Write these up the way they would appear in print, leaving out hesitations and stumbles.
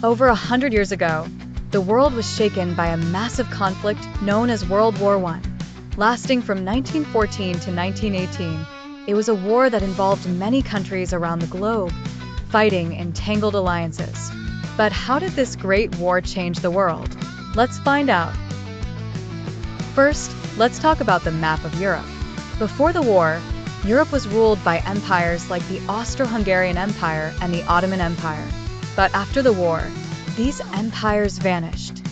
Over 100 years ago, the world was shaken by a massive conflict known as World War I. Lasting from 1914 to 1918, it was a war that involved many countries around the globe, fighting in tangled alliances. But how did this great war change the world? Let's find out. First, let's talk about the map of Europe. Before the war, Europe was ruled by empires like the Austro-Hungarian Empire and the Ottoman Empire. But after the war, these empires vanished.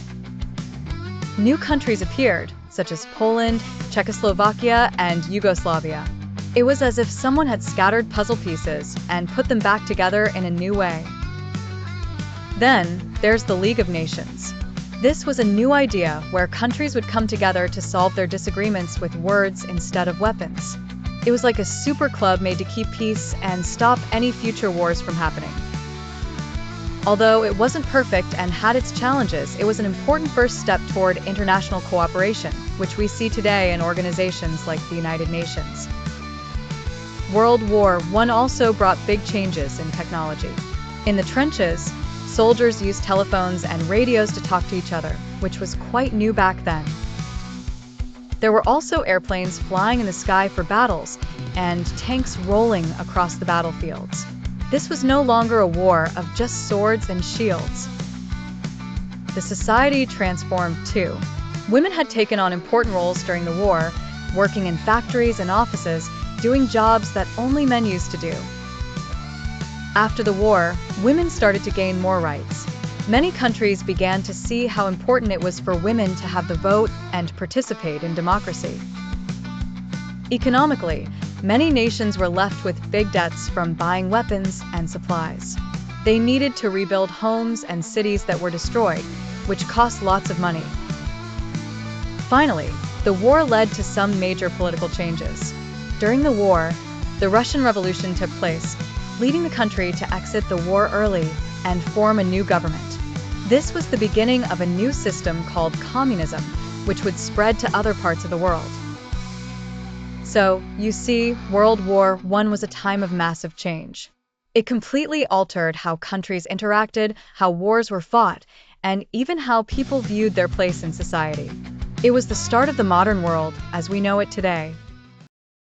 New countries appeared, such as Poland, Czechoslovakia, and Yugoslavia. It was as if someone had scattered puzzle pieces and put them back together in a new way. Then, there's the League of Nations. This was a new idea where countries would come together to solve their disagreements with words instead of weapons. It was like a super club made to keep peace and stop any future wars from happening. Although it wasn't perfect and had its challenges, it was an important first step toward international cooperation, which we see today in organizations like the United Nations. World War I also brought big changes in technology. In the trenches, soldiers used telephones and radios to talk to each other, which was quite new back then. There were also airplanes flying in the sky for battles and tanks rolling across the battlefields. This was no longer a war of just swords and shields. The society transformed too. Women had taken on important roles during the war, working in factories and offices, doing jobs that only men used to do. After the war, women started to gain more rights. Many countries began to see how important it was for women to have the vote and participate in democracy. Economically, many nations were left with big debts from buying weapons and supplies. They needed to rebuild homes and cities that were destroyed, which cost lots of money. Finally, the war led to some major political changes. During the war, the Russian Revolution took place, leading the country to exit the war early and form a new government. This was the beginning of a new system called communism, which would spread to other parts of the world. So, you see, World War I was a time of massive change. It completely altered how countries interacted, how wars were fought, and even how people viewed their place in society. It was the start of the modern world as we know it today.